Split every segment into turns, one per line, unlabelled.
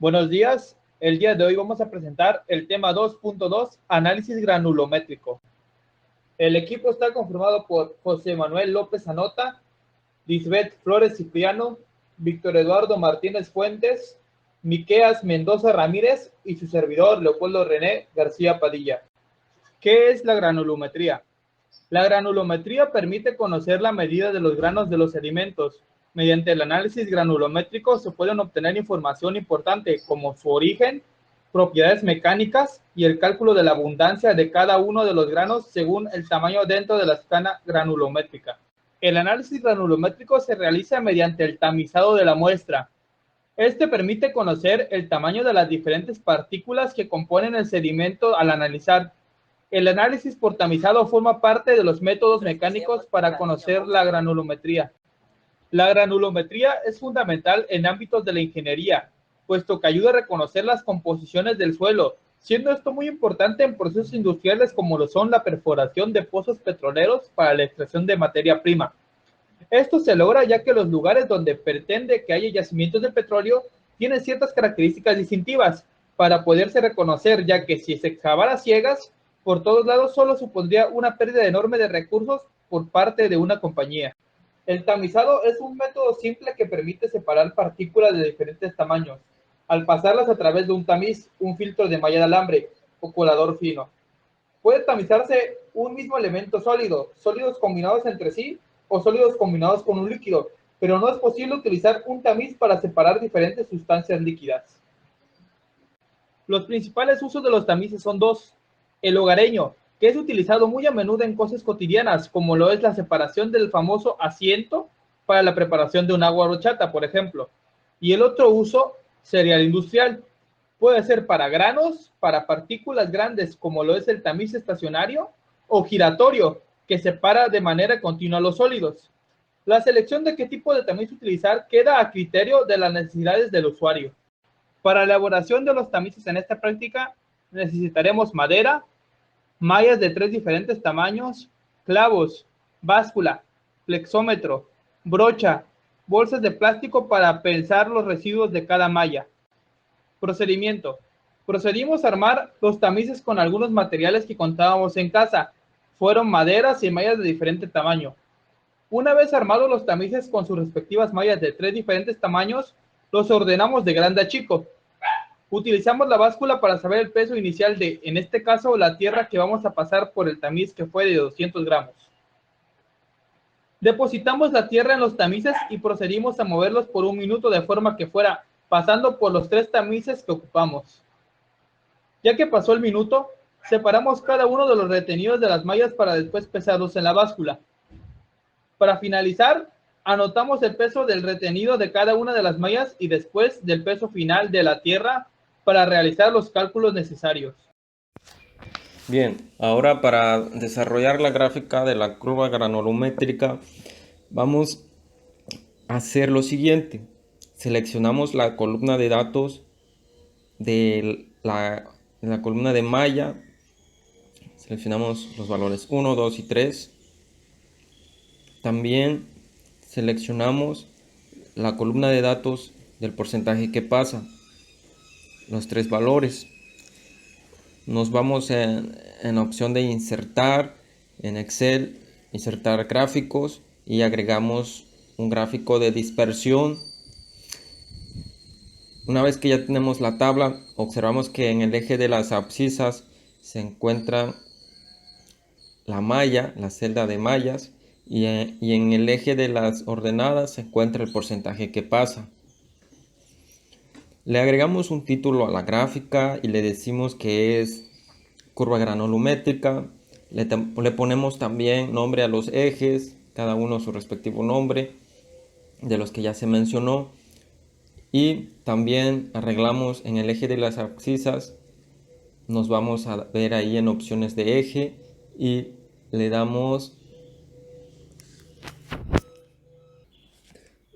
Buenos días. El día de hoy vamos a presentar el tema 2.2, análisis granulométrico. El equipo está conformado por José Manuel López Anota, Lisbeth Flores Cipriano, Víctor Eduardo Martínez Fuentes, Miqueas Mendoza Ramírez y su servidor Leopoldo René García Padilla. ¿Qué es la granulometría? La granulometría permite conocer la medida de los granos de los sedimentos. Mediante el análisis granulométrico se pueden obtener información importante como su origen, propiedades mecánicas y el cálculo de la abundancia de cada uno de los granos según el tamaño dentro de la escala granulométrica. El análisis granulométrico se realiza mediante el tamizado de la muestra. Este permite conocer el tamaño de las diferentes partículas que componen el sedimento al analizar. El análisis por tamizado forma parte de los métodos mecánicos para conocer la granulometría. La granulometría es fundamental en ámbitos de la ingeniería, puesto que ayuda a reconocer las composiciones del suelo, siendo esto muy importante en procesos industriales como lo son la perforación de pozos petroleros para la extracción de materia prima. Esto se logra ya que los lugares donde pretende que haya yacimientos de petróleo tienen ciertas características distintivas para poderse reconocer, ya que si se excavara ciegas, por todos lados solo supondría una pérdida enorme de recursos por parte de una compañía. El tamizado es un método simple que permite separar partículas de diferentes tamaños, al pasarlas a través de un tamiz, un filtro de malla de alambre o colador fino. Puede tamizarse un mismo elemento sólido, sólidos combinados entre sí o sólidos combinados con un líquido, pero no es posible utilizar un tamiz para separar diferentes sustancias líquidas. Los principales usos de los tamices son dos. El hogareño, que es utilizado muy a menudo en cosas cotidianas, como lo es la separación del famoso asiento para la preparación de un agua de horchata, por ejemplo. Y el otro uso sería el industrial. Puede ser para granos, para partículas grandes, como lo es el tamiz estacionario, o giratorio, que separa de manera continua los sólidos. La selección de qué tipo de tamiz utilizar queda a criterio de las necesidades del usuario. Para la elaboración de los tamices en esta práctica necesitaremos madera, mallas de 3 diferentes tamaños, clavos, báscula, flexómetro, brocha, bolsas de plástico para pensar los residuos de cada malla. Procedimiento. Procedimos a armar los tamices con algunos materiales que contábamos en casa. Fueron maderas y mallas de diferente tamaño. Una vez armados los tamices con sus respectivas mallas de 3 diferentes tamaños, los ordenamos de grande a chico. Utilizamos la báscula para saber el peso inicial de, en este caso, la tierra que vamos a pasar por el tamiz, que fue de 200 gramos. Depositamos la tierra en los tamices y procedimos a moverlos por un minuto de forma que fuera pasando por los 3 tamices que ocupamos. Ya que pasó el minuto, separamos cada uno de los retenidos de las mallas para después pesarlos en la báscula. Para finalizar, anotamos el peso del retenido de cada una de las mallas y después del peso final de la tierra para realizar los cálculos necesarios.
Bien, ahora para desarrollar la gráfica de la curva granulométrica vamos a hacer lo siguiente. Seleccionamos la columna de datos de la columna de malla. Seleccionamos los valores 1, 2 y 3. También seleccionamos la columna de datos del porcentaje que pasa, los 3 valores. Nos vamos en la opción de insertar en Excel, insertar gráficos y agregamos un gráfico de dispersión. Una vez que ya tenemos la tabla, observamos que en el eje de las abscisas se encuentra la malla, la celda de mallas, y en el eje de las ordenadas se encuentra el porcentaje que pasa. Le agregamos un título a la gráfica y le decimos que es curva granulométrica. Le ponemos también nombre a los ejes, cada uno su respectivo nombre de los que ya se mencionó. Y también arreglamos en el eje de las abscisas. Nos vamos a ver ahí en opciones de eje y le damos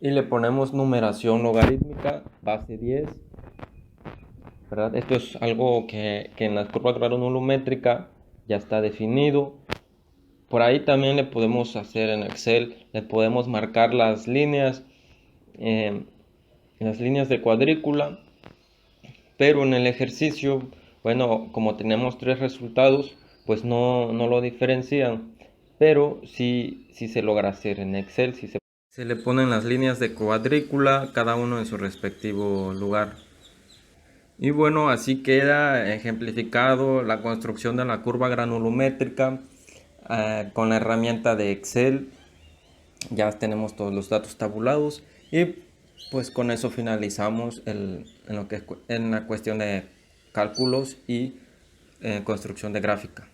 y le ponemos numeración logarítmica base 10, ¿verdad? Esto es algo que en la curva granulométrica ya está definido. Por ahí también le podemos hacer en Excel, le podemos marcar las líneas de cuadrícula pero en el ejercicio, bueno, como tenemos tres resultados, pues no lo diferencian, pero sí se logra hacer en Excel, se le ponen las líneas de cuadrícula, cada uno en su respectivo lugar. Y bueno, así queda ejemplificado la construcción de la curva granulométrica con la herramienta de Excel. Ya tenemos todos los datos tabulados y pues con eso finalizamos en la cuestión de cálculos y construcción de gráfica.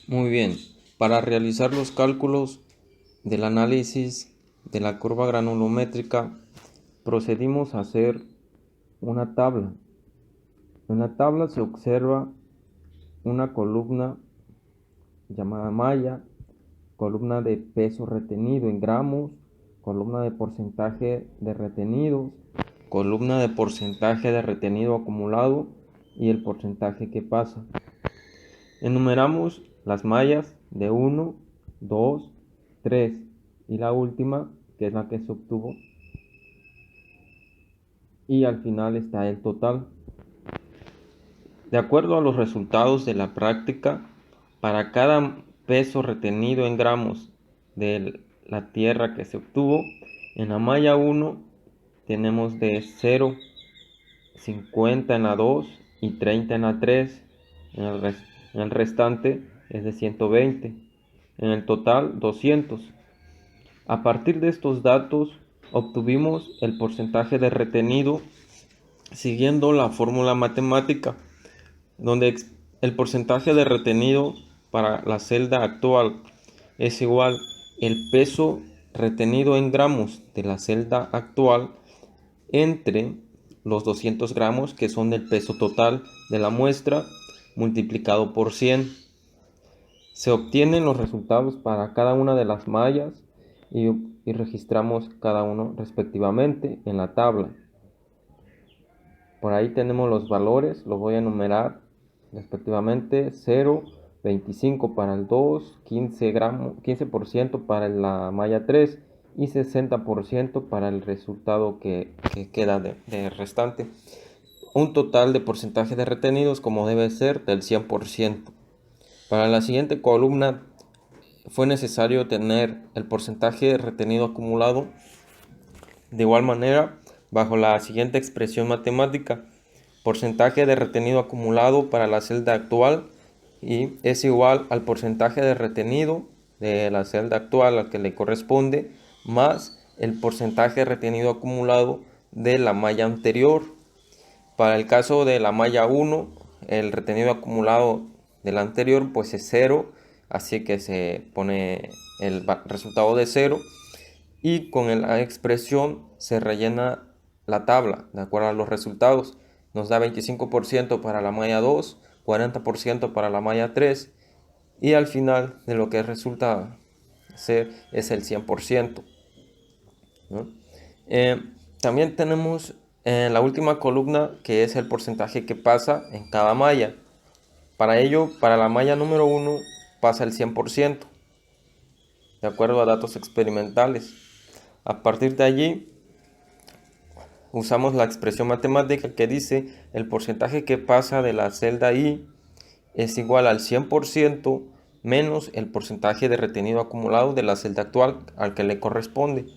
Muy bien, para realizar los cálculos del análisis de la curva granulométrica procedimos a hacer una tabla. En la tabla se observa una columna llamada malla, columna de peso retenido en gramos, columna de porcentaje de retenidos, columna de porcentaje de retenido acumulado y el porcentaje que pasa. Enumeramos las mallas de 1, 2, 3 y la última, que es la que se obtuvo, y al final está el total. De acuerdo a los resultados de la práctica, para cada peso retenido en gramos de la tierra que se obtuvo, en la malla 1 tenemos de 0, 50 en la 2 y 30 en la 3. En el restante es de 120. En el total 200. A partir de estos datos obtuvimos el porcentaje de retenido siguiendo la fórmula matemática, donde el porcentaje de retenido para la celda actual es igual el peso retenido en gramos de la celda actual entre los 200 gramos que son del peso total de la muestra multiplicado por 100. Se obtienen los resultados para cada una de las mallas y registramos cada uno respectivamente en la tabla. Por ahí tenemos los valores, los voy a enumerar respectivamente: 0, 25 para el 2, 15% para la malla 3 y 60% para el resultado que queda de restante. Un total de porcentaje de retenidos, como debe ser, del 100%. Para la siguiente columna fue necesario tener el porcentaje retenido acumulado de igual manera bajo la siguiente expresión matemática: porcentaje de retenido acumulado para la celda actual y es igual al porcentaje de retenido de la celda actual al que le corresponde más el porcentaje retenido acumulado de la malla anterior. Para el caso de la malla 1, el retenido acumulado de la anterior pues es 0, así que se pone el resultado de 0 y con la expresión se rellena la tabla de acuerdo a los resultados. Nos da 25% para la malla 2, 40% para la malla 3 y al final de lo que resulta ser es el 100%, ¿no? También tenemos en la última columna que es el porcentaje que pasa en cada malla. Para ello, para la malla número 1 pasa el 100%, de acuerdo a datos experimentales. A partir de allí, usamos la expresión matemática que dice el porcentaje que pasa de la celda I es igual al 100% menos el porcentaje de retenido acumulado de la celda actual al que le corresponde.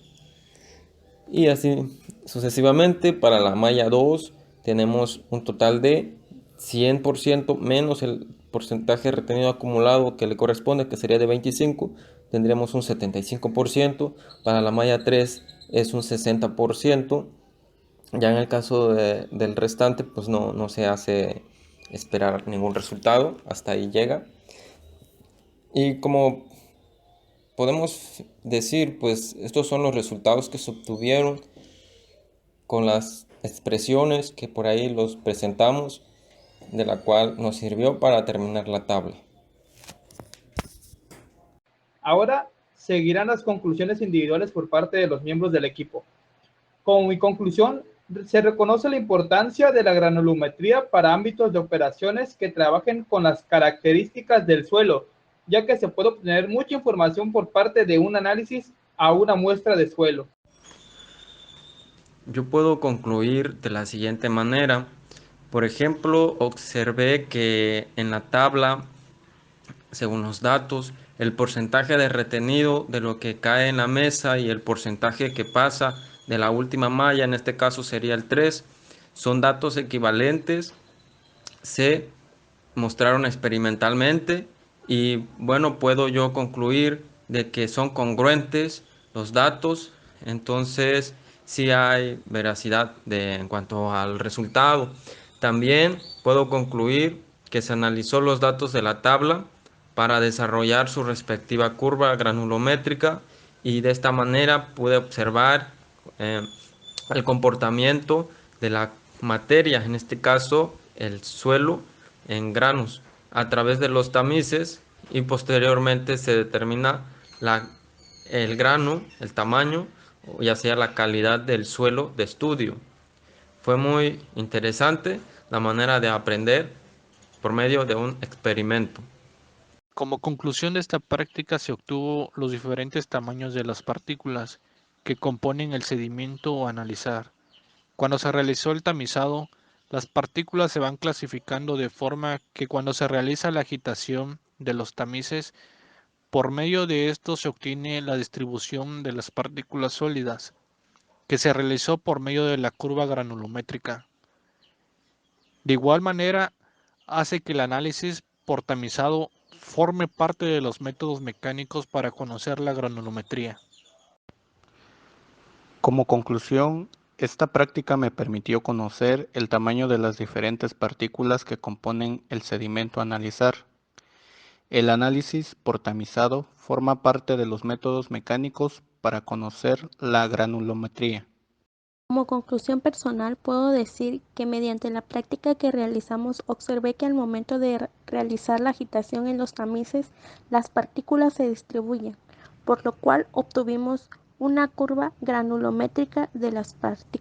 Y así sucesivamente. Para la malla 2 tenemos un total de 100% menos el porcentaje retenido acumulado que le corresponde, que sería de 25, tendríamos un 75%. Para la malla 3 es un 60%. Ya en el caso del restante, pues no se hace esperar ningún resultado, hasta ahí llega. Y como podemos decir, pues estos son los resultados que se obtuvieron con las expresiones que por ahí los presentamos, de la cual nos sirvió para terminar la tabla.
Ahora seguirán las conclusiones individuales por parte de los miembros del equipo. Como mi conclusión, se reconoce la importancia de la granulometría para ámbitos de operaciones que trabajen con las características del suelo, ya que se puede obtener mucha información por parte de un análisis a una muestra de suelo.
Yo puedo concluir de la siguiente manera. Por ejemplo, observé que en la tabla, según los datos, el porcentaje de retenido de lo que cae en la mesa y el porcentaje que pasa de la última malla, en este caso sería el 3, son datos equivalentes, se mostraron experimentalmente y bueno, puedo yo concluir de que son congruentes los datos, entonces sí hay veracidad en cuanto al resultado. También puedo concluir que se analizó los datos de la tabla para desarrollar su respectiva curva granulométrica y de esta manera pude observar eh, el comportamiento de la materia, en este caso el suelo, en granos a través de los tamices y posteriormente se determina el grano, el tamaño, ya sea la calidad del suelo de estudio. Fue muy interesante la manera de aprender por medio de un experimento.
Como conclusión de esta práctica se obtuvo los diferentes tamaños de las partículas que componen el sedimento a analizar. Cuando se realizó el tamizado, las partículas se van clasificando de forma que cuando se realiza la agitación de los tamices, por medio de esto se obtiene la distribución de las partículas sólidas, que se realizó por medio de la curva granulométrica. De igual manera, hace que el análisis por tamizado forme parte de los métodos mecánicos para conocer la granulometría.
Como conclusión, esta práctica me permitió conocer el tamaño de las diferentes partículas que componen el sedimento a analizar. El análisis por tamizado forma parte de los métodos mecánicos para conocer la granulometría.
Como conclusión personal, puedo decir que mediante la práctica que realizamos observé que al momento de realizar la agitación en los tamices, las partículas se distribuyen, por lo cual obtuvimos una curva granulométrica de las partículas.